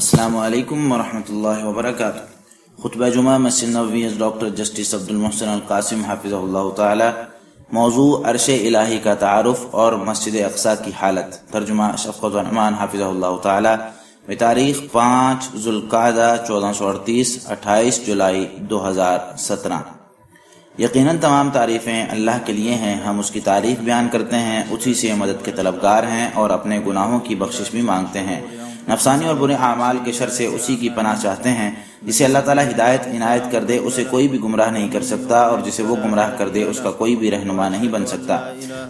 السلام علیکم ورحمۃ اللہ وبرکاتہ۔ خطبہ جمعہ مسجد نبوی ڈاکٹر جسٹس عبد المحسن القاسم حافظہ اللہ تعالی۔ موضوع عرش الہی کا تعارف اور مسجد اقصی کی حالت۔ ترجمہ شفقت الرحمان حافظہ اللہ تعالی۔ بتاریخ 5 ذوالقعدہ 1438 28 جولائی 2017۔ یقیناً تمام تعریفیں اللہ کے لیے ہیں، ہم اس کی تعریف بیان کرتے ہیں، اسی سے مدد کے طلبگار ہیں اور اپنے گناہوں کی بخشش بھی مانگتے ہیں۔ نفسانی اور برے اعمال کے شر سے اسی کی پناہ چاہتے ہیں۔ جسے اللہ تعالیٰ ہدایت عنایت کر دے اسے کوئی بھی گمراہ نہیں کر سکتا، اور جسے وہ گمراہ کر دے اس کا کوئی بھی رہنما نہیں بن سکتا۔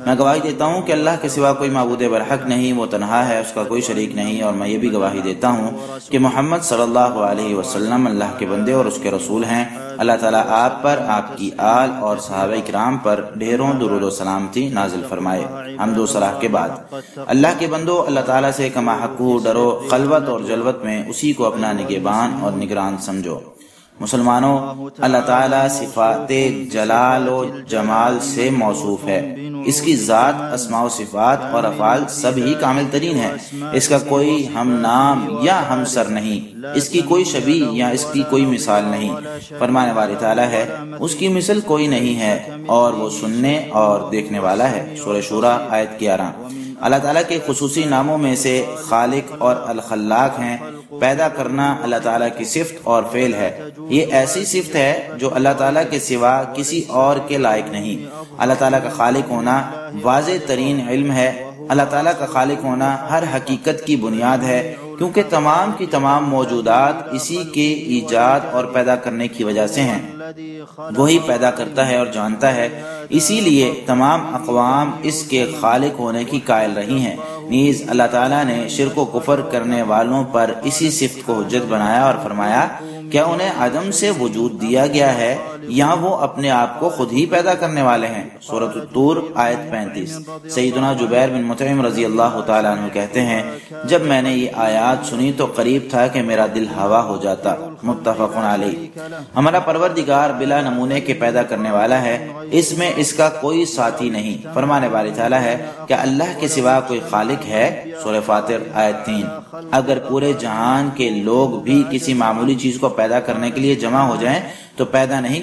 میں گواہی دیتا ہوں کہ اللہ کے سوا کوئی معبود برحق نہیں، وہ تنہا ہے، اس کا کوئی شریک نہیں، اور میں یہ بھی گواہی دیتا ہوں کہ محمد صلی اللہ علیہ وسلم اللہ کے بندے اور اس کے رسول ہیں۔ اللہ تعالیٰ آپ پر، آپ کی آل اور صحابہ کرام پر ڈھیروں درود و سلامتی نازل فرمائے۔ حمد و ثنا کے بعد، اللہ کے بندو، اللہ تعالیٰ سے کما حقہ ڈرو، خلوت اور جلوت میں اسی کو اپنا نگہبان اور نگران سمجھو۔ مسلمانوں، اللہ تعالیٰ صفات جلال و جمال سے موصوف ہے۔ اس کی ذات، اسماء و صفات اور افعال سب ہی کامل ترین ہے۔ اس کا کوئی ہم نام یا ہم سر نہیں، اس کی کوئی شبیہ یا اس کی کوئی مثال نہیں۔ فرمانے والی تعالیٰ ہے، اس کی مثل کوئی نہیں ہے، اور وہ سننے اور دیکھنے والا ہے۔ سورہ شورى آیت 11۔ اللہ تعالیٰ کے خصوصی ناموں میں سے خالق اور الخلاق ہیں۔ پیدا کرنا اللہ تعالیٰ کی صفت اور فعل ہے۔ یہ ایسی صفت ہے جو اللہ تعالیٰ کے سوا کسی اور کے لائق نہیں۔ اللہ تعالیٰ کا خالق ہونا واضح ترین علم ہے۔ اللہ تعالیٰ کا خالق ہونا ہر حقیقت کی بنیاد ہے، کیونکہ تمام کی تمام موجودات اسی کے ایجاد اور پیدا کرنے کی وجہ سے ہیں۔ وہی پیدا کرتا ہے اور جانتا ہے، اسی لیے تمام اقوام اس کے خالق ہونے کی قائل رہی ہیں۔ نیز اللہ تعالیٰ نے شرک و کفر کرنے والوں پر اسی صفت کو حجت بنایا اور فرمایا، کیا انہیں عدم سے وجود دیا گیا ہے یا وہ اپنے آپ کو خود ہی پیدا کرنے والے ہیں؟ سورۃ الطور آیت 35۔ سیدنا جبیر بن مطعم رضی اللہ تعالیٰ عنہ کہتے ہیں، جب میں نے یہ آیات سنی تو قریب تھا کہ میرا دل ہوا ہو جاتا۔ متفق علیہ۔ ہمارا پروردگار بلا نمونے کے پیدا کرنے والا ہے، اس میں اس کا کوئی ساتھی نہیں۔ فرمانے والی تعالیٰ ہے، کیا اللہ کے سوا کوئی خالق ہے؟ سورہ فاطر آیت 3۔ اگر پورے جہان کے لوگ بھی کسی معمولی چیز کو پیدا کرنے کے لیے جمع ہو جائیں تو پیدا نہیں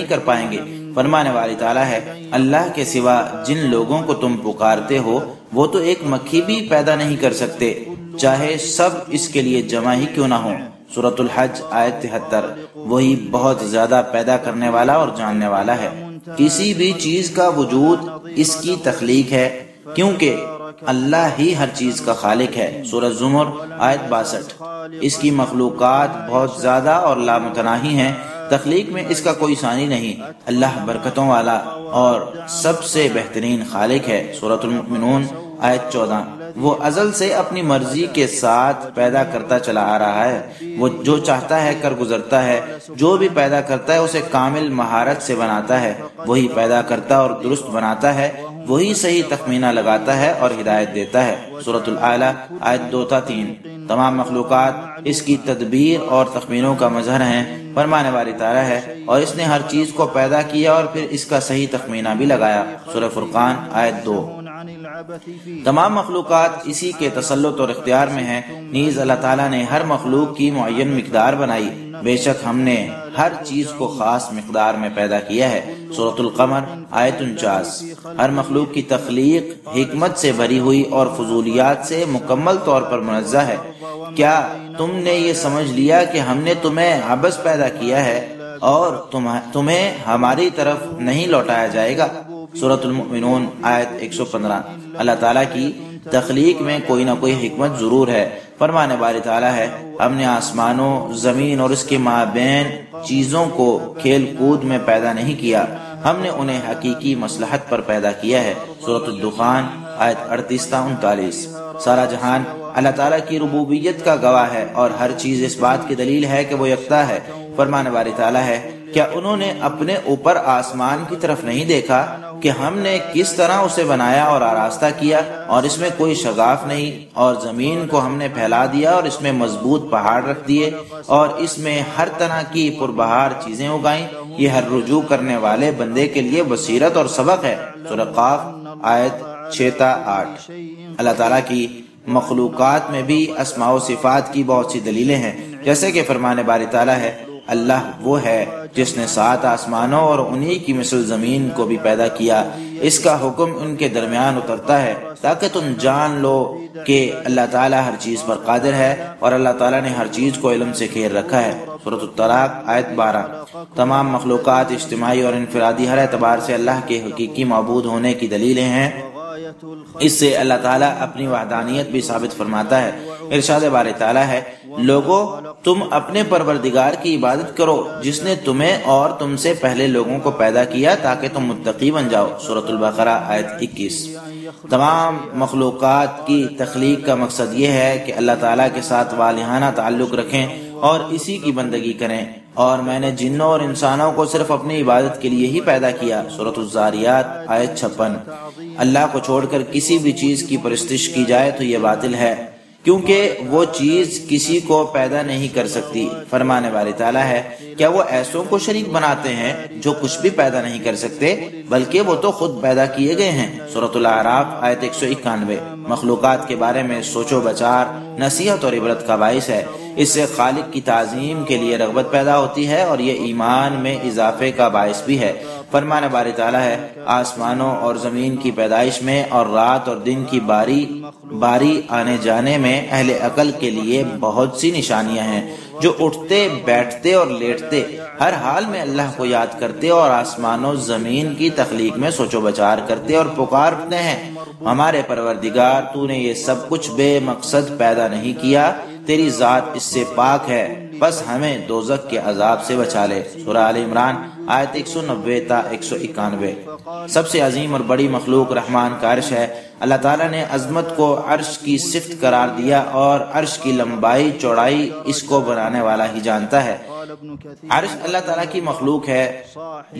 کر پائیں گے۔ فرمانے والی تعالیٰ ہے، اللہ کے سوا جن لوگوں کو تم پکارتے ہو وہ تو ایک مکھی بھی پیدا نہیں کر سکتے، چاہے سب اس کے لیے جمع ہی کیوں نہ ہو۔ سورۃ الحج آیت 73۔ وہی بہت زیادہ پیدا کرنے والا اور جاننے والا ہے۔ کسی بھی چیز کا وجود اس کی تخلیق ہے، کیونکہ اللہ ہی ہر چیز کا خالق ہے۔ سورہ زمر آیت 62۔ اس کی مخلوقات بہت زیادہ اور لامتناہی ہیں، تخلیق میں اس کا کوئی ثانی نہیں۔ اللہ برکتوں والا اور سب سے بہترین خالق ہے۔ سورۃ المؤمنون آیت 14۔ وہ ازل سے اپنی مرضی کے ساتھ پیدا کرتا چلا آ رہا ہے، وہ جو چاہتا ہے کر گزرتا ہے، جو بھی پیدا کرتا ہے اسے کامل مہارت سے بناتا ہے، وہی پیدا کرتا اور درست بناتا ہے، وہی صحیح تخمینہ لگاتا ہے اور ہدایت دیتا ہے۔ سورۃ الاعلیٰ آیت 2 تا 3۔ تمام مخلوقات اس کی تدبیر اور تخمینوں کا مظہر ہیں۔ فرمانے والی تعالیٰ ہے، اور اس نے ہر چیز کو پیدا کیا اور پھر اس کا صحیح تخمینہ بھی لگایا۔ سورہ فرقان آیت 2۔ تمام مخلوقات اسی کے تسلط اور اختیار میں ہیں، نیز اللہ تعالیٰ نے ہر مخلوق کی معین مقدار بنائی۔ بے شک ہم نے ہر چیز کو خاص مقدار میں پیدا کیا ہے۔ سورۃ القمر آیت 49۔ ہر مخلوق کی تخلیق حکمت سے بھری ہوئی اور فضولیات سے مکمل طور پر منزہ ہے۔ کیا تم نے یہ سمجھ لیا کہ ہم نے تمہیں عبث پیدا کیا ہے اور تمہیں ہماری طرف نہیں لوٹایا جائے گا؟ سورۃ المؤمنون آیت 115۔ اللہ تعالیٰ کی تخلیق میں کوئی نہ کوئی حکمت ضرور ہے۔ فرمانے والی تعالیٰ ہے، ہم نے آسمانوں، زمین اور اس کے مابین چیزوں کو کھیل کود میں پیدا نہیں کیا، ہم نے انہیں حقیقی مصلحت پر پیدا کیا ہے۔ سورۃ الدخان آیت 38 تا 39۔ سارا جہان اللہ تعالیٰ کی ربوبیت کا گواہ ہے، اور ہر چیز اس بات کی دلیل ہے کہ وہ یکتا ہے۔ فرمانے والی تعالیٰ ہے، کیا انہوں نے اپنے اوپر آسمان کی طرف نہیں دیکھا کہ ہم نے کس طرح اسے بنایا اور آراستہ کیا، اور اس میں کوئی شگاف نہیں، اور زمین کو ہم نے پھیلا دیا اور اس میں مضبوط پہاڑ رکھ دیے، اور اس میں ہر طرح کی پربہار چیزیں اگائیں۔ یہ ہر رجوع کرنے والے بندے کے لیے بصیرت اور سبق ہے۔ سورہ قاف آیت 6 تا 8۔ اللہ تعالیٰ کی مخلوقات میں بھی اسماء و صفات کی بہت سی دلیلیں ہیں، جیسے کہ فرمان باری تعالیٰ ہے، اللہ وہ ہے جس نے 7 آسمانوں اور انہی کی مثل زمین کو بھی پیدا کیا، اس کا حکم ان کے درمیان اترتا ہے تاکہ تم جان لو کہ اللہ تعالیٰ ہر چیز پر قادر ہے اور اللہ تعالیٰ نے ہر چیز کو علم سے گھیر رکھا ہے۔ سورۃ الطلاق آیت 12۔ تمام مخلوقات اجتماعی اور انفرادی ہر اعتبار سے اللہ کے حقیقی معبود ہونے کی دلیلیں ہیں، اس سے اللہ تعالیٰ اپنی وحدانیت بھی ثابت فرماتا ہے۔ ارشاد باری تعالیٰ ہے، لوگو تم اپنے پروردگار کی عبادت کرو جس نے تمہیں اور تم سے پہلے لوگوں کو پیدا کیا تاکہ تم متقی بن جاؤ۔ سورۃ البقرہ آیت 21۔ تمام مخلوقات کی تخلیق کا مقصد یہ ہے کہ اللہ تعالیٰ کے ساتھ والہانہ تعلق رکھیں اور اسی کی بندگی کریں، اور میں نے جنوں اور انسانوں کو صرف اپنی عبادت کے لیے ہی پیدا کیا۔ سورۃ الذاریات آیت 56۔ اللہ کو چھوڑ کر کسی بھی چیز کی پرستش کی جائے تو یہ باطل ہے، کیونکہ وہ چیز کسی کو پیدا نہیں کر سکتی۔ فرمانے والی تعالیٰ ہے، کیا وہ ایسوں کو شریک بناتے ہیں جو کچھ بھی پیدا نہیں کر سکتے، بلکہ وہ تو خود پیدا کیے گئے ہیں۔ سورۃ الاعراف آیت 191۔ مخلوقات کے بارے میں سوچ و بچار نصیحت اور عبرت کا باعث ہے، اس سے خالق کی تعظیم کے لیے رغبت پیدا ہوتی ہے اور یہ ایمان میں اضافے کا باعث بھی ہے۔ فرمان باری تعالیٰ ہے، آسمانوں اور زمین کی پیدائش میں اور رات اور دن کی باری آنے جانے میں اہل عقل کے لیے بہت سی نشانیاں ہیں، جو اٹھتے بیٹھتے اور لیٹتے ہر حال میں اللہ کو یاد کرتے اور آسمان و زمین کی تخلیق میں سوچ و بچار کرتے اور پکارتے ہیں، ہمارے پروردگار تو نے یہ سب کچھ بے مقصد پیدا نہیں کیا، تیری ذات اس سے پاک ہے، بس ہمیں دوزخ کے عذاب سے بچا لے۔ سورہ آل عمران آیت 190 تا 191۔ سب سے عظیم اور بڑی مخلوق رحمان کا عرش ہے۔ اللہ تعالیٰ نے عظمت کو عرش کی صفت قرار دیا اور عرش کی لمبائی چوڑائی اس کو بنانے والا ہی جانتا ہے۔ عرش اللہ تعالیٰ کی مخلوق ہے،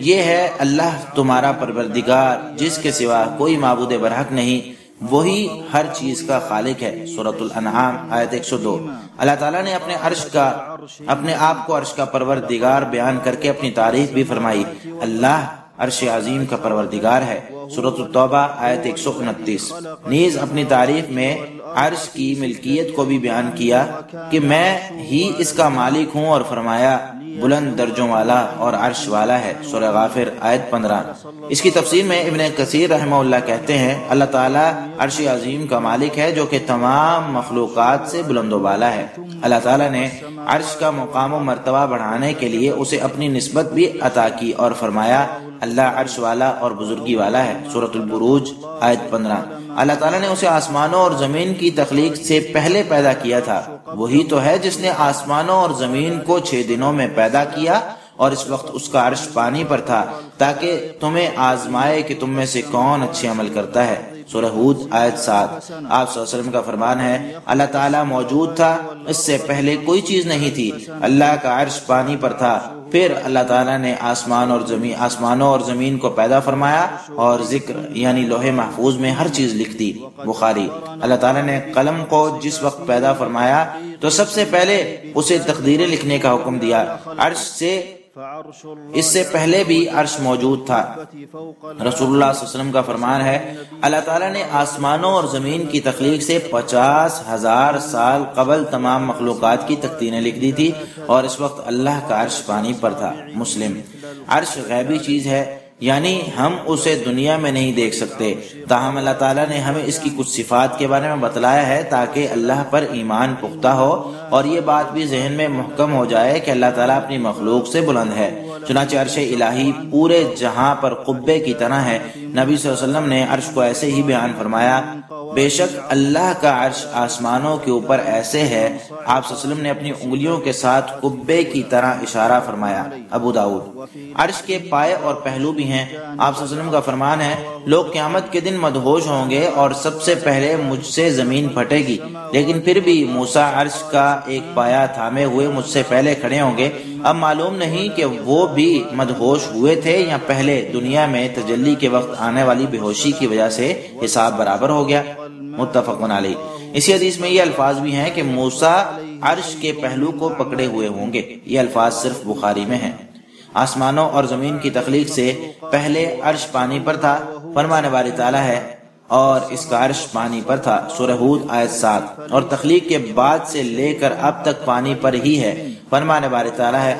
یہ ہے اللہ تمہارا پروردگار جس کے سوا کوئی معبود برحق نہیں، وہی ہر چیز کا خالق ہے۔ سورۃ الانعام آیت 102۔ اللہ تعالیٰ نے اپنے آپ کو عرش کا پروردگار بیان کر کے اپنی تعریف بھی فرمائی، اللہ عرش عظیم کا پروردگار ہے۔ سورۃ التوبہ آیت 129۔ نیز اپنی تعریف میں عرش کی ملکیت کو بھی بیان کیا کہ میں ہی اس کا مالک ہوں، اور فرمایا بلند درجوں والا اور عرش والا ہے۔ سورہ غافر آیت 15۔ اس کی تفسیر میں ابن کثیر رحمہ اللہ کہتے ہیں، اللہ تعالیٰ عرش عظیم کا مالک ہے جو کہ تمام مخلوقات سے بلند و بالا ہے۔ اللہ تعالیٰ نے عرش کا مقام و مرتبہ بڑھانے کے لیے اسے اپنی نسبت بھی عطا کی اور فرمایا اللہ عرش والا اور بزرگی والا ہے۔ سورۃ البروج آیت 15۔ اللہ تعالیٰ نے اسے آسمانوں اور زمین کی تخلیق سے پہلے پیدا کیا تھا، وہی تو ہے جس نے آسمانوں اور زمین کو 6 دنوں میں پیدا کیا، اور اس وقت اس کا عرش پانی پر تھا تاکہ تمہیں آزمائے کہ تم میں سے کون اچھے عمل کرتا ہے۔ سورہ ہود آیت 7۔ آپ صلی اللہ علیہ وسلم کا فرمان ہے، اللہ تعالیٰ موجود تھا، اس سے پہلے کوئی چیز نہیں تھی، اللہ کا عرش پانی پر تھا، پھر اللہ تعالیٰ نے آسمانوں اور زمین کو پیدا فرمایا اور ذکر یعنی لوح محفوظ میں ہر چیز لکھ دی۔ بخاری۔ اللہ تعالیٰ نے قلم کو جس وقت پیدا فرمایا تو سب سے پہلے اسے تقدیریں لکھنے کا حکم دیا، اس سے پہلے بھی عرش موجود تھا۔ رسول اللہ صلی اللہ علیہ وسلم کا فرمان ہے، اللہ تعالیٰ نے آسمانوں اور زمین کی تخلیق سے 50,000 سال قبل تمام مخلوقات کی تقدیریں لکھ دی تھی، اور اس وقت اللہ کا عرش پانی پر تھا۔ مسلم۔ عرش غیبی چیز ہے، یعنی ہم اسے دنیا میں نہیں دیکھ سکتے، تاہم اللہ تعالیٰ نے ہمیں اس کی کچھ صفات کے بارے میں بتلایا ہے تاکہ اللہ پر ایمان پختہ ہو اور یہ بات بھی ذہن میں محکم ہو جائے کہ اللہ تعالیٰ اپنی مخلوق سے بلند ہے۔ چنانچہ عرش الہی پورے جہاں پر قبے کی طرح ہے۔ نبی صلی اللہ علیہ وسلم نے عرش کو ایسے ہی بیان فرمایا، بے شک اللہ کا عرش آسمانوں کے اوپر ایسے ہے۔ آپ صلی اللہ علیہ وسلم نے اپنی انگلیوں کے ساتھ قبے کی طرح اشارہ فرمایا۔ ابو داؤد۔ عرش کے پائے اور پہلو بھی ہیں۔ آپ صلی اللہ علیہ وسلم کا فرمان ہے، لوگ قیامت کے دن مدہوش ہوں گے اور سب سے پہلے مجھ سے زمین پھٹے گی، لیکن پھر بھی موسیٰ عرش کا ایک پایا تھامے ہوئے مجھ سے پہلے کھڑے ہوں گے۔ اب معلوم نہیں کہ وہ بھی مدہوش ہوئے تھے یا پہلے دنیا میں تجلی کے وقت آنے والی بے ہوشی کی وجہ سے حساب برابر ہو گیا۔ متفق علیہ۔ اسی حدیث میں یہ الفاظ بھی ہیں کہ موسیٰ عرش کے پہلو کو پکڑے ہوئے ہوں گے۔ یہ الفاظ صرف بخاری میں ہیں۔ آسمانوں اور زمین کی تخلیق سے پہلے عرش پانی پر تھا۔ فرمانے والی تعالیٰ ہے، اور اس کا عرش پانی پر تھا، سورہ ہود آیت 7۔ اور تخلیق کے بعد سے لے کر اب تک پانی پر ہی ہے۔ فرمانے باری تعالیٰ ہے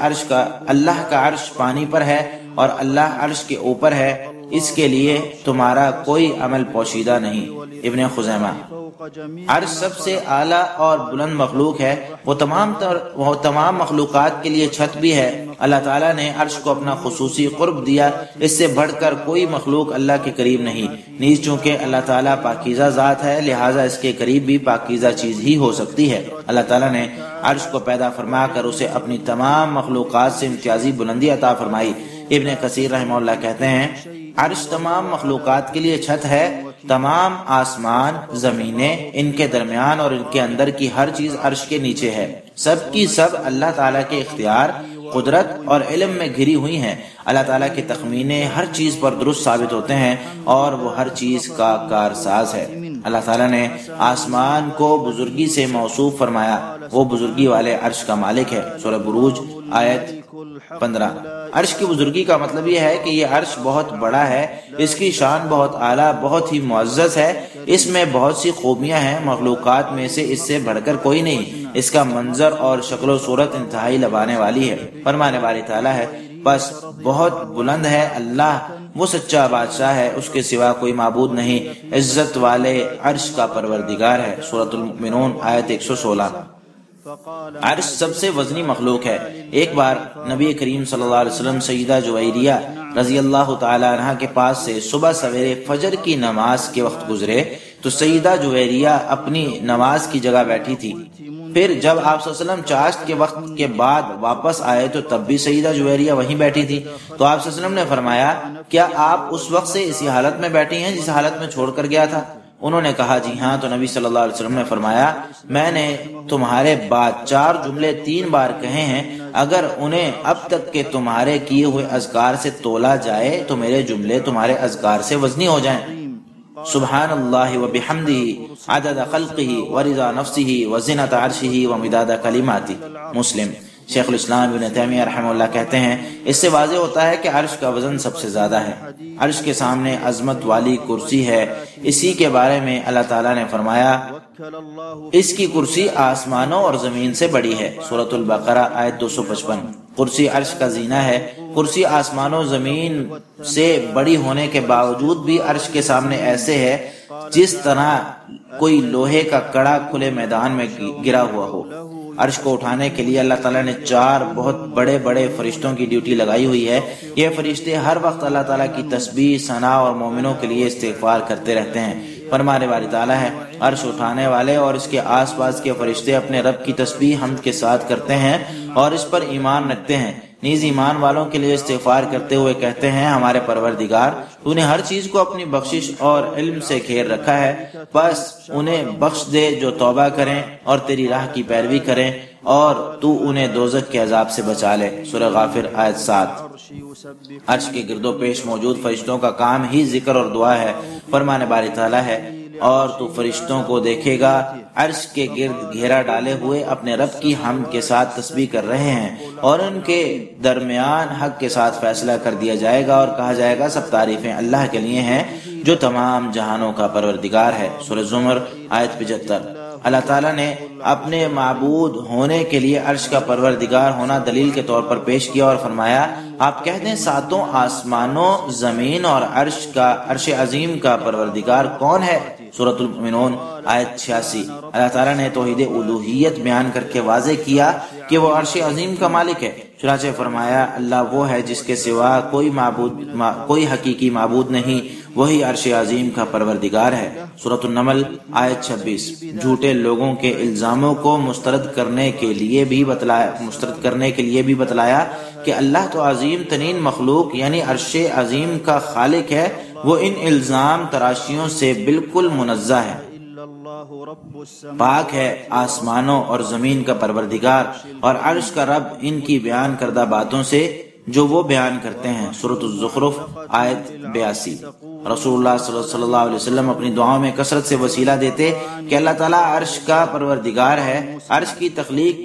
اللہ کا عرش پانی پر ہے اور اللہ عرش کے اوپر ہے، اس کے لیے تمہارا کوئی عمل پوشیدہ نہیں۔ ابن خزیمہ۔ عرش سب سے اعلیٰ اور بلند مخلوق ہے، وہ تمام مخلوقات کے لیے چھت بھی ہے۔ اللہ تعالیٰ نے عرش کو اپنا خصوصی قرب دیا، اس سے بڑھ کر کوئی مخلوق اللہ کے قریب نہیں۔ نیز چونکہ اللہ تعالیٰ پاکیزہ ذات ہے، لہٰذا اس کے قریب بھی پاکیزہ چیز ہی ہو سکتی ہے۔ اللہ تعالیٰ نے عرش کو پیدا فرما کر اسے اپنی تمام مخلوقات سے امتیازی بلندی عطا فرمائی۔ ابن کثیر رحمہ اللہ کہتے ہیں عرش تمام مخلوقات کے لیے چھت ہے، تمام آسمان، زمینیں، ان کے درمیان اور ان کے اندر کی ہر چیز عرش کے نیچے ہے، سب کی سب اللہ تعالیٰ کے اختیار، قدرت اور علم میں گھری ہوئی ہیں۔ اللہ تعالیٰ کے تخمینے ہر چیز پر درست ثابت ہوتے ہیں اور وہ ہر چیز کا کارساز ہے۔ اللہ تعالیٰ نے آسمان کو بزرگی سے موصوف فرمایا، وہ بزرگی والے عرش کا مالک ہے، سورہ بروج آیت 15۔ عرش کی بزرگی کا مطلب یہ ہے کہ یہ عرش بہت بڑا ہے، اس کی شان بہت اعلیٰ، بہت ہی معزز ہے، اس میں بہت سی خوبیاں ہیں، مخلوقات میں سے اس سے بڑھ کر کوئی نہیں، اس کا منظر اور شکل و صورت انتہائی لبانے والی ہے۔ فرمانے والی تعالیٰ ہے بس بہت بلند ہے اللہ، وہ سچا بادشاہ ہے، اس کے سوا کوئی معبود نہیں، عزت والے عرش کا پروردگار ہے، سورۃ المؤمنون آیت 116۔ عرش سب سے وزنی مخلوق ہے۔ ایک بار نبی کریم صلی اللہ علیہ وسلم سیدہ جویریہ رضی اللہ تعالی عنہ کے پاس سے صبح سویرے فجر کی نماز کے وقت گزرے تو سیدہ جویریہ اپنی نماز کی جگہ بیٹھی تھی۔ پھر جب آپ صلی اللہ علیہ وسلم چاشت کے وقت کے بعد واپس آئے تو تب بھی سیدہ جویریہ وہیں بیٹھی تھی، تو آپ صلی اللہ علیہ وسلم نے فرمایا کیا آپ اس وقت سے اسی حالت میں بیٹھی ہیں جس حالت میں چھوڑ کر گیا تھا؟ انہوں نے کہا جی ہاں، تو نبی صلی اللہ علیہ وسلم نے فرمایا میں نے تمہارے بعد 4 جملے 3 بار کہے ہیں، اگر انہیں اب تک کے تمہارے کیے ہوئے اذکار سے تولا جائے تو میرے جملے تمہارے اذکار سے وزنی ہو جائیں۔ سبحان اللہ و بحمدہ عدد خلقہ ورضا نفسہ وزنۃ عرشہ ومداد کلماتہ۔ مسلم۔ شیخ الاسلام ابن تیمیہ رحمہ اللہ کہتے ہیں اس سے واضح ہوتا ہے کہ عرش کا وزن سب سے زیادہ ہے، عرش کے سامنے عظمت والی کرسی ہے، اسی کے بارے میں اللہ تعالیٰ نے فرمایا اس کی کرسی آسمانوں اور زمین سے بڑی ہے، سورۃ البقرہ آیت 255۔ کرسی عرش کا زینہ ہے، کرسی آسمانوں زمین سے بڑی ہونے کے باوجود بھی عرش کے سامنے ایسے ہے جس طرح کوئی لوہے کا کڑا کھلے میدان میں گرا ہوا ہو۔ عرش کو اٹھانے کے لیے اللہ تعالیٰ نے 4 بہت بڑے بڑے فرشتوں کی ڈیوٹی لگائی ہوئی ہے۔ یہ فرشتے ہر وقت اللہ تعالیٰ کی تسبیح، ثنا اور مومنوں کے لیے استغفار کرتے رہتے ہیں۔ فرمانے والی تعالیٰ ہے عرش اٹھانے والے اور اس کے آس پاس کے فرشتے اپنے رب کی تسبیح حمد کے ساتھ کرتے ہیں اور اس پر ایمان رکھتے ہیں، نیز ایمان والوں کے لیے استغفار کرتے ہوئے کہتے ہیں ہمارے پروردگار تو نے ہر چیز کو اپنی بخشش اور علم سے گھیر رکھا ہے، بس انہیں بخش دے جو توبہ کریں اور تیری راہ کی پیروی کریں اور تو انہیں دوزخ کے عذاب سے بچا لے، سورہ غافر آیت 7۔ عرش کے گرد و پیش موجود فرشتوں کا کام ہی ذکر اور دعا ہے۔ فرمانے باری تعالیٰ ہے اور تو فرشتوں کو دیکھے گا عرش کے گرد گھیرا ڈالے ہوئے اپنے رب کی حمد کے ساتھ تسبیح کر رہے ہیں اور ان کے درمیان حق کے ساتھ فیصلہ کر دیا جائے گا اور کہا جائے گا سب تعریفیں اللہ کے لیے ہیں جو تمام جہانوں کا پروردگار ہے، سورہ زمر آیت 75۔ اللہ تعالیٰ نے اپنے معبود ہونے کے لیے عرش کا پروردگار ہونا دلیل کے طور پر پیش کیا اور فرمایا آپ کہہ دیں 7 آسمانوں، زمین اور عرش عظیم کا پروردگار کون ہے، سورۃ المؤمنون آیت 86۔ اللہ تعالیٰ نے توحید الوہیت بیان کر کے واضح کیا کہ وہ عرش عظیم کا مالک ہے، چنانچہ فرمایا اللہ وہ ہے جس کے سوا کوئی حقیقی معبود نہیں، وہی عرش عظیم کا پروردگار ہے، سورۃ النمل آیت 26۔ جھوٹے لوگوں کے الزاموں کو مسترد کرنے کے لیے بھی بتلایا کہ اللہ تو عظیم ترین مخلوق یعنی عرش عظیم کا خالق ہے، وہ ان الزام تراشیوں سے بالکل منزہ ہے، پاک ہے آسمانوں اور زمین کا پروردگار اور عرش کا رب ان کی بیان کردہ باتوں سے جو وہ بیان کرتے ہیں، سورۃ الزخرف آیت 82۔ رسول اللہ صلی اللہ علیہ وسلم اپنی دعاؤں میں کثرت سے وسیلہ دیتے کہ اللہ تعالیٰ عرش کا پروردگار ہے، عرش کی تخلیق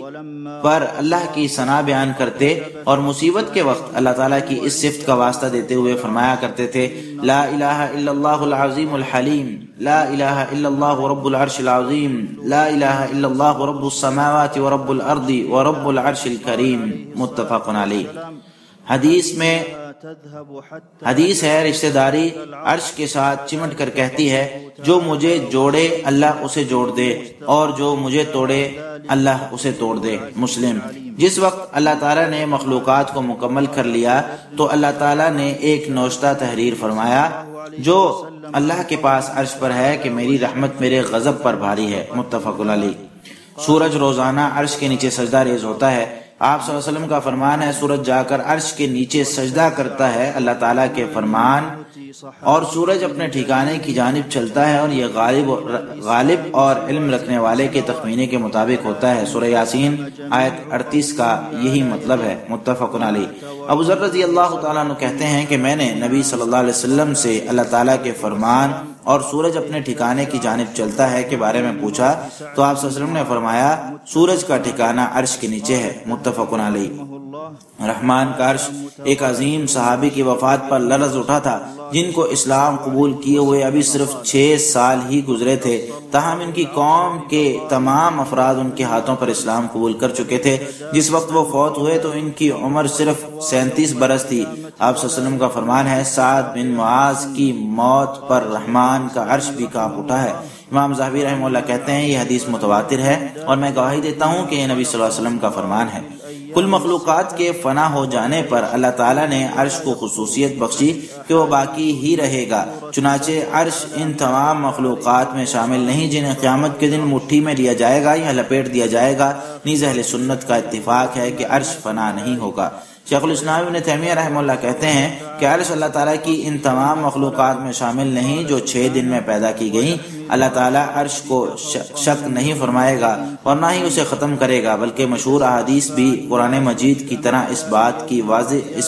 پر اللہ کی ثنا بیان کرتے اور مصیبت کے وقت اللہ تعالیٰ کی اس صفت کا واسطہ دیتے ہوئے فرمایا کرتے تھے لا الہ الا اللہ العظیم الحلیم، لا الہ الا اللہ رب العرش العظیم، لا الہ الا اللہ رب السماوات ورب الارض ورب العرش الکریم، متفق علیہ۔ حدیث ہے رشتہ داری عرش کے ساتھ چمٹ کر کہتی ہے جو مجھے جوڑے اللہ اسے جوڑ دے اور جو مجھے توڑے اللہ اسے توڑ دے، مسلم۔ جس وقت اللہ تعالیٰ نے مخلوقات کو مکمل کر لیا تو اللہ تعالیٰ نے ایک نوشتہ تحریر فرمایا جو اللہ کے پاس عرش پر ہے کہ میری رحمت میرے غضب پر بھاری ہے، متفق علیہ۔ سورج روزانہ عرش کے نیچے سجدہ ریز ہوتا ہے۔ آپ صلی اللہ علیہ وسلم کا فرمان ہے سورج جا کر عرش کے نیچے سجدہ کرتا ہے اللہ تعالیٰ کے فرمان، اور سورج اپنے ٹھکانے کی جانب چلتا ہے اور یہ غالب اور علم رکھنے والے کے تخمینے کے مطابق ہوتا ہے۔ سورہ یاسین آیت 38 کا یہی مطلب ہے، متفق علیہ۔ ابو ذر رضی اللہ تعالیٰ عنہ کہتے ہیں کہ میں نے نبی صلی اللہ علیہ وسلم سے اللہ تعالیٰ کے فرمان اور سورج اپنے ٹھکانے کی جانب چلتا ہے کے بارے میں پوچھا تو آپ صلی اللہ علیہ وسلم نے فرمایا سورج کا ٹھکانہ عرش کے نیچے ہے، متفق علیہ۔ رحمان کا عرش ایک عظیم صحابی کی وفات پر لرز اٹھا تھا جن کو اسلام قبول کیے ہوئے ابھی صرف 6 سال ہی گزرے تھے، تاہم ان کی قوم کے تمام افراد ان کے ہاتھوں پر اسلام قبول کر چکے تھے۔ جس وقت وہ فوت ہوئے تو ان کی عمر صرف 37 برس تھی۔ آپ صلی اللہ علیہ وسلم کا فرمان ہے سعد بن معاذ کی موت پر رحمان کا عرش بھی کانپ اٹھا ہے۔ امام ذہبی رحمہ اللہ کہتے ہیں یہ حدیث متواتر ہے اور میں گواہی دیتا ہوں کہ یہ نبی صلی اللہ علیہ وسلم کا فرمان ہے۔ کل مخلوقات کے فنا ہو جانے پر اللہ تعالیٰ نے عرش کو خصوصیت بخشی کہ وہ باقی ہی رہے گا، چنانچہ عرش ان تمام مخلوقات میں شامل نہیں جنہیں قیامت کے دن مٹھی میں لیا جائے گا یا لپیٹ دیا جائے گا۔ نیز اہل سنت کا اتفاق ہے کہ عرش فنا نہیں ہوگا۔ شیخ الاسلام ابن تیمیہ رحمہ اللہ کہتے ہیں کہ عرش اللہ تعالیٰ کی ان تمام مخلوقات میں شامل نہیں جو 6 دن میں پیدا کی گئیں۔ اللہ تعالیٰ عرش کو شک نہیں فرمائے گا اور نہ ہی اسے ختم کرے گا، بلکہ مشہور احادیث بھی قرآن مجید کی طرح اس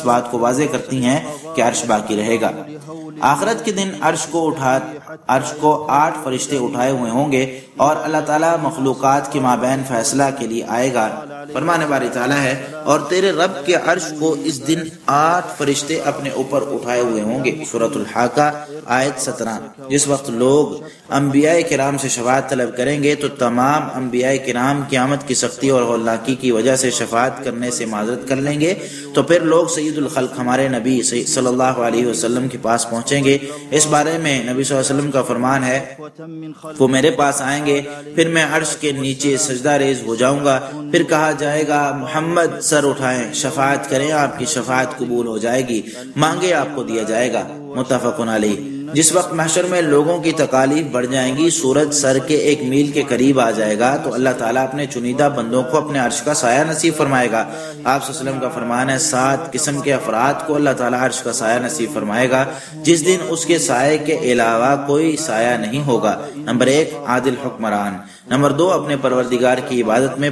بات کو واضح کرتی ہیں کہ عرش باقی رہے گا۔ آخرت کے دن عرش کو 8 فرشتے اٹھائے ہوئے ہوں گے اور اللہ تعالیٰ مخلوقات کے مابین فیصلہ کے لیے آئے گا۔ فرمان باری تعالیٰ ہے اور تیرے رب کے عرش کو اس دن 8 فرشتے اپنے اوپر اٹھائے ہوئے ہوں گے، سورۃ الحاقہ آیت 17۔ جس وقت لوگ انبیاء کرام سے شفاعت طلب کریں گے تو تمام انبیاء کرام قیامت کی سختی اور ہولناکی کی وجہ سے شفاعت کرنے سے معذرت کر لیں گے، تو پھر لوگ سید الخلق ہمارے نبی صلی اللہ علیہ وسلم کے پاس پہنچیں گے۔ اس بارے میں نبی صلی اللہ علیہ وسلم کا فرمان ہے وہ میرے پاس آئیں گے، پھر میں عرش کے نیچے سجدہ ریز ہو جاؤں گا، پھر کہا جائے گا محمد سر اٹھائیں، شفاعت کریں، آپ کی شفاعت قبول ہو جائے گی، مانگے آپ کو دیا جائے گا، متفق علیہ۔ جس وقت محشر میں لوگوں کی تکالیف بڑھ جائیں گی، سورج سر کے 1 میل کے قریب آ جائے گا تو اللہ تعالیٰ اپنے چنیدہ بندوں کو اپنے عرش کا سایہ نصیب فرمائے گا۔ آپ صلی اللہ علیہ وسلم کا فرمان ہے 7 قسم کے افراد کو اللہ تعالیٰ عرش کا سایہ نصیب فرمائے گا جس دن اس کے سائے کے علاوہ کوئی سایہ نہیں ہوگا۔ نمبر 1 عادل حکمران، نمبر 2 اپنے پروردگار کی عبادت میں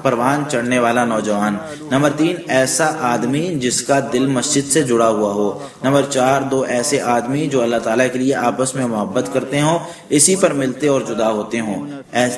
پروان چڑھنے والا نوجوان، نمبر 3 ایسا آدمی جس کا دل مسجد سے جڑا ہوا ہو، نمبر 4 2 ایسے آدمی جو اللہ تعالیٰ کے لیے آپس میں محبت کرتے ہوں، اسی پر ملتے اور جدا ہوتے ہوں،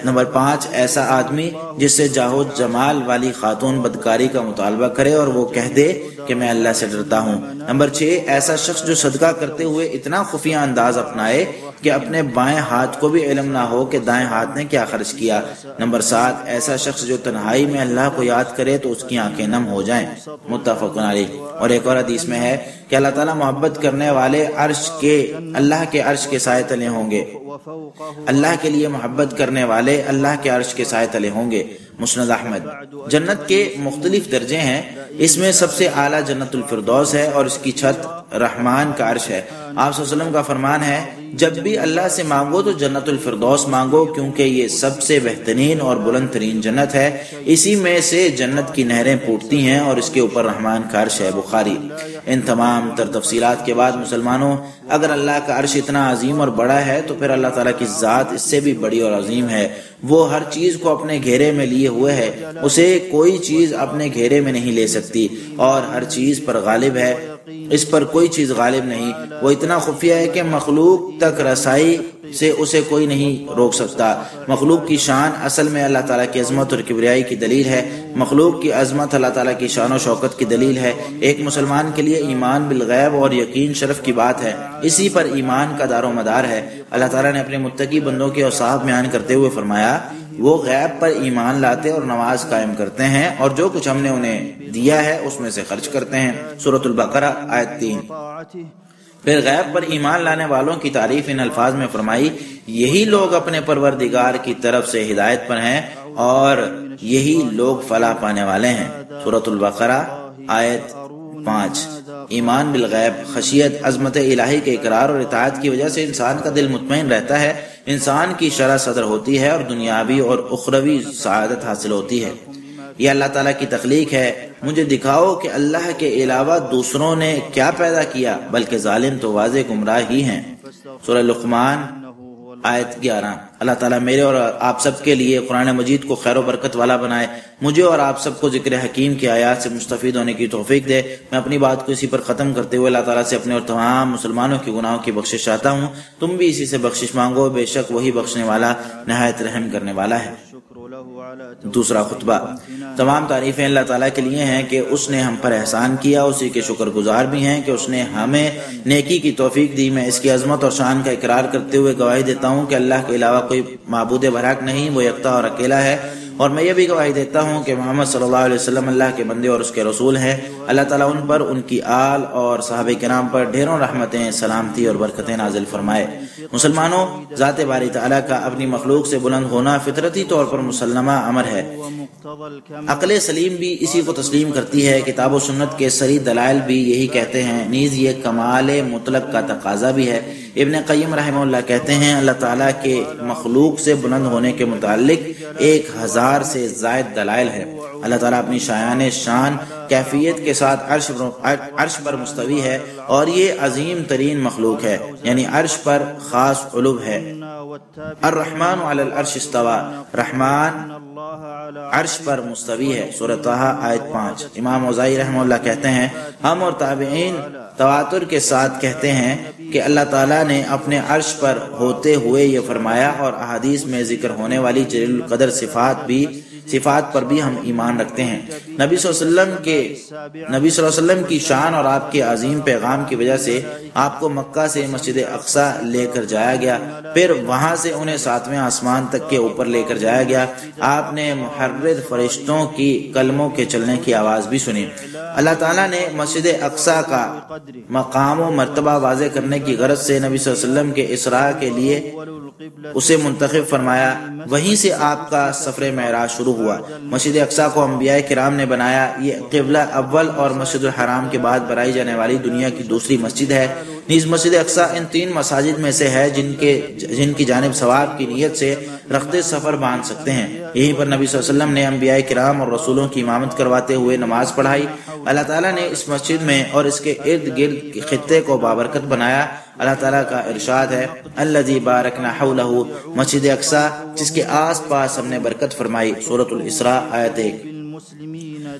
نمبر 5 ایسا آدمی جس سے جاہو جمال والی خاتون بدکاری کا مطالبہ کرے اور وہ کہہ دے کہ میں اللہ سے ڈرتا ہوں، نمبر 6 ایسا شخص جو صدقہ کرتے ہوئے اتنا خفیہ انداز اپنائے کہ اپنے بائیں ہاتھ کو بھی علم نہ ہو کہ دائیں ہاتھ نے کیا خرچ کیا، نمبر 7 ایسا شخص جو تنہائی میں اللہ کو یاد کرے تو اس کی آنکھیں نم ہو جائیں، متفق علیہ۔ اور ایک اور حدیث میں ہے کہ اللہ تعالیٰ محبت کرنے والے اللہ کے عرش کے سائے تلے ہوں گے، اللہ کے لیے محبت کرنے والے اللہ کے عرش کے سائے تلے ہوں گے، مسند احمد۔ جنت کے مختلف درجے ہیں، اس میں سب سے اعلیٰ جنت الفردوس ہے اور اس کی چھت رحمان کا عرش ہے۔ آپ صلی اللہ علیہ وسلم کا فرمان ہے جب بھی اللہ سے مانگو تو جنت الفردوس مانگو کیونکہ یہ سب سے بہترین اور بلند ترین جنت ہے، اسی میں سے جنت کی نہریں پھوٹتی ہیں اور اس کے اوپر رحمان کا عرش ہے، بخاری۔ ان تمام تر تفصیلات کے بعد مسلمانوں، اگر اللہ کا عرش اتنا عظیم اور بڑا ہے تو پھر اللہ تعالیٰ کی ذات اس سے بھی بڑی اور عظیم ہے۔ وہ ہر چیز کو اپنے گھیرے میں لیے ہوئے ہے، اسے کوئی چیز اپنے گھیرے میں نہیں لے سکتی اور ہر چیز پر غالب ہے۔ اس پر کوئی چیز غالب نہیں، وہ اتنا خفیہ ہے کہ مخلوق تک رسائی سے اسے کوئی نہیں روک سکتا۔ مخلوق کی شان اصل میں اللہ تعالیٰ کی عظمت اور کبریائی کی دلیل ہے۔ مخلوق کی عظمت اللہ تعالیٰ کی شان و شوکت کی دلیل ہے۔ ایک مسلمان کے لیے ایمان بالغیب اور یقین شرف کی بات ہے، اسی پر ایمان کا دار و مدار ہے۔ اللہ تعالیٰ نے اپنے متقی بندوں کے اوصاف بیان کرتے ہوئے فرمایا، وہ غیب پر ایمان لاتے اور نماز قائم کرتے ہیں، اور جو کچھ ہم نے انہیں دیا ہے اس میں سے خرچ کرتے ہیں۔ سورۃ البقرہ آیت 3۔ پھر غیب پر ایمان لانے والوں کی تعریف ان الفاظ میں فرمائی، یہی لوگ اپنے پروردگار کی طرف سے ہدایت پر ہیں اور یہی لوگ فلاح پانے والے ہیں۔ سورۃ البقرہ آیت 5۔ ایمان بالغیب، خشیت، عظمت الہی کے اقرار اور اطاعت کی وجہ سے انسان کا دل مطمئن رہتا ہے، انسان کی شرح صدر ہوتی ہے اور دنیاوی اور اخروی سعادت حاصل ہوتی ہے۔ یہ اللہ تعالیٰ کی تخلیق ہے، مجھے دکھاؤ کہ اللہ کے علاوہ دوسروں نے کیا پیدا کیا، بلکہ ظالم تو واضح گمراہ ہی ہیں۔ سورہ لقمان آیت 11۔ اللہ تعالیٰ میرے اور آپ سب کے لیے قرآن مجید کو خیر و برکت والا بنائے، مجھے اور آپ سب کو ذکر حکیم کی آیات سے مستفید ہونے کی توفیق دے۔ میں اپنی بات کو اسی پر ختم کرتے ہوئے اللہ تعالیٰ سے اپنے اور تمام مسلمانوں کے گناہوں کی بخشش چاہتا ہوں۔ تم بھی اسی سے بخشش مانگو، بے شک وہی بخشنے والا نہایت رحم کرنے والا ہے۔ دوسرا خطبہ۔ تمام تعریفیں اللہ تعالیٰ کے لیے ہیں کہ اس نے ہم پر احسان کیا، اسی کے شکر گزار بھی ہیں کہ اس نے ہمیں نیکی کی توفیق دی۔ میں اس کی عظمت اور شان کا اقرار کرتے ہوئے گواہی دیتا ہوں کہ اللہ کے علاوہ کوئی معبود برحق نہیں، وہ یکتا اور اکیلا ہے، اور میں یہ بھی گواہی دیتا ہوں کہ محمد صلی اللہ علیہ وسلم اللہ کے بندے اور اس کے رسول ہیں۔ اللہ تعالیٰ ان پر، ان کی آل اور صحابہ کرام پر ڈھیروں رحمتیں، سلامتی اور برکتیں نازل فرمائے۔ مسلمانوں، ذات باری تعالیٰ کا اپنی مخلوق سے بلند ہونا فطرتی طور پر مسلمہ امر ہے۔ عقل سلیم بھی اسی کو تسلیم کرتی ہے، کتاب و سنت کے صریح دلائل بھی یہی کہتے ہیں، نیز یہ کمال مطلق کا تقاضا بھی ہے۔ ابن قیم رحمہ اللہ کہتے ہیں، اللہ تعالیٰ کے مخلوق سے بلند ہونے کے متعلق 1000 سے زائد دلائل ہے۔ اللہ تعالیٰ اپنی شایان شان کیفیت کے ساتھ عرش پر مستوی ہے، اور یہ عظیم ترین مخلوق ہے، یعنی عرش پر خاص علو ہے۔ الرحمن علی العرش استوى، رحمان عرش پر مستوی ہے۔ سورۃ طٰہٰ آیت 5۔ امام اوزاعی رحمہ اللہ کہتے ہیں، ہم اور تابعین تواتر کے ساتھ کہتے ہیں کہ اللہ تعالیٰ نے اپنے عرش پر ہوتے ہوئے یہ فرمایا، اور احادیث میں ذکر ہونے والی جلیل القدر صفات پر بھی ہم ایمان رکھتے ہیں۔ نبی صلی اللہ علیہ وسلم کی شان اور آپ کے عظیم پیغام کی وجہ سے آپ کو مکہ سے مسجد اقصیٰ لے کر جایا گیا، پھر وہاں سے انہیں 7ویں آسمان تک کے اوپر لے کر جایا گیا۔ آپ نے محرر فرشتوں کی کلموں کے چلنے کی آواز بھی سنی۔ اللہ تعالیٰ نے مسجد اقصیٰ کا مقام و مرتبہ واضح کرنے کی غرض سے نبی صلی اللہ علیہ وسلم کے اسراء کے لیے اسے منتخب فرمایا، وہیں سے آپ کا سفر معراج شروع ہوا۔ مسجد اقصیٰ کو انبیاء کرام نے بنایا، یہ قبلہ اول اور مسجد الحرام کے بعد بنائی جانے والی دنیا کی دوسری مسجد ہے۔ نیز مسجد اقصیٰ ان 3 مساجد میں سے ہے جن کی جانب ثواب کی نیت سے رخت سفر باندھ سکتے ہیں۔ یہیں پر نبی صلی اللہ علیہ وسلم نے انبیاء کرام اور رسولوں کی امامت کرواتے ہوئے نماز پڑھائی۔ اللہ تعالیٰ نے اس مسجد میں اور اس کے ارد گرد خطے کو بابرکت بنایا۔ اللہ تعالیٰ کا ارشاد ہے، الذی بارکنا حولہ، مسجد اقصیٰ جس کے آس پاس ہم نے برکت فرمائی۔ سورۃ الاسراء آیت 1۔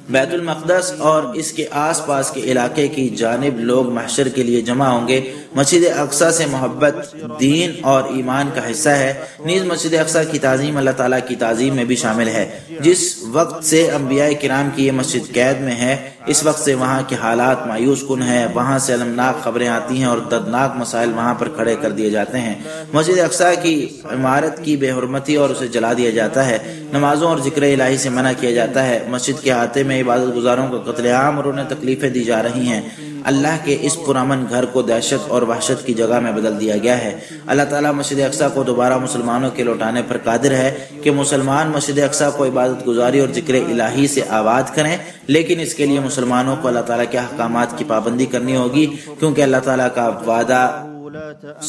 بیت المقدس اور اس کے آس پاس کے علاقے کی جانب لوگ محشر کے لیے جمع ہوں گے۔ مسجد اقصیٰ سے محبت دین اور ایمان کا حصہ ہے۔ نیز مسجد اقصیٰ کی تعظیم اللہ تعالیٰ کی تعظیم میں بھی شامل ہے۔ جس وقت سے انبیاء کرام کی یہ مسجد قید میں ہے، اس وقت سے وہاں کے حالات مایوس کن ہیں، وہاں سے المناک خبریں آتی ہیں اور دردناک مسائل وہاں پر کھڑے کر دیے جاتے ہیں۔ مسجد اقصیٰ کی عمارت کی بے حرمتی اور اسے جلا دیا جاتا ہے، نمازوں اور ذکر الہی سے منع کیا جاتا ہے، مسجد کے احاطے میں عبادت گزاروں کا قتل عام اور انہیں تکلیفیں دی جا رہی ہیں۔ اللہ کے اس پرامن گھر کو دہشت اور وحشت کی جگہ میں بدل دیا گیا ہے۔ اللہ تعالیٰ مسجد اقصیٰ کو دوبارہ مسلمانوں کے لوٹانے پر قادر ہے کہ مسلمان مسجد اقصیٰ کو عبادت گزاری اور ذکر الہی سے آباد کریں، لیکن اس کے لیے مسلمانوں کو اللہ تعالیٰ کے احکامات کی پابندی کرنی ہوگی، کیونکہ اللہ تعالیٰ کا وعدہ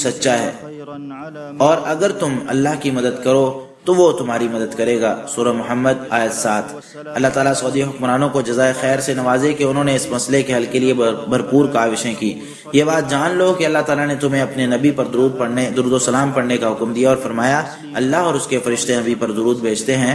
سچا ہے، اور اگر تم اللہ کی مدد کرو تو وہ تمہاری مدد کرے گا۔ سورہ محمد آیت 7۔ اللہ تعالیٰ سعودی حکمرانوں کو جزائے خیر سے نوازے کہ انہوں نے اس مسئلے کے حل کے لیے بھرپور کاوشیں کی۔ یہ بات جان لو کہ اللہ تعالیٰ نے تمہیں اپنے نبی پر درود و سلام پڑھنے کا حکم دیا اور فرمایا، اللہ اور اس کے فرشتے نبی پر درود بھیجتے ہیں،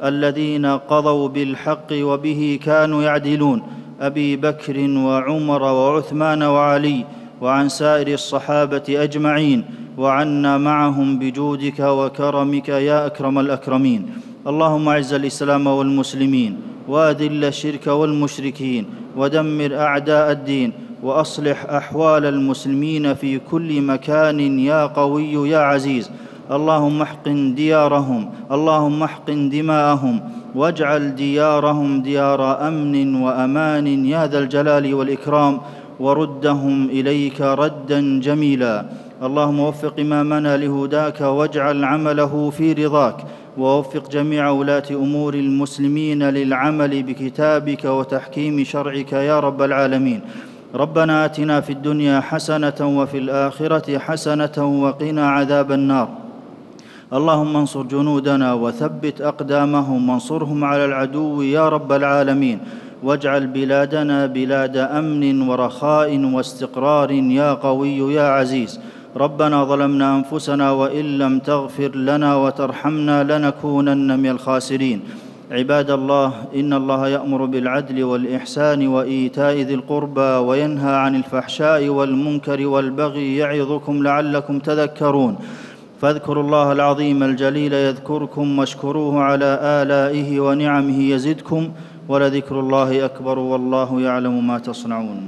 الذين قضوا بالحق وبه كانوا يعدلون أبي بكر وعمر وعثمان وعلي وعن سائر الصحابة أجمعين وعنا معهم بجودك وكرمك يا أكرم الأكرمين. اللهم أعز الإسلام والمسلمين وأذل الشرك والمشركين ودمر أعداء الدين وأصلح أحوال المسلمين في كل مكان يا قوي يا عزيز. اللهم احقن ديارهم، اللهم احقن دماءهم واجعل ديارهم ديار أمن وأمان يا ذا الجلال والإكرام وردهم إليك ردا جميلا. اللهم وفق إمامنا لهداك واجعل عمله في رضاك ووفق جميع ولاة أمور المسلمين للعمل بكتابك وتحكيم شرعك يا رب العالمين. ربنا آتنا في الدنيا حسنة وفي الآخرة حسنة وقنا عذاب النار. اللهم انصر جنودنا وثبت أقدامهم وانصرهم على العدو يا رب العالمين. واجعل بلادنا بلاد أمن ورخاء واستقرار يا قوي يا عزيز. ربنا ظلمنا أنفسنا وإن لم تغفر لنا وترحمنا لنكونن من الخاسرين. عباد الله، إن الله يأمر بالعدل والإحسان وإيتاء ذي القربى وينهى عن الفحشاء والمنكر والبغي يعظكم لعلكم تذكرون. فاذكروا الله العظيم الجليل يذكركم واشكروه على آلائه ونعمه يزدكم ولذكر الله أكبر والله يعلم ما تصنعون.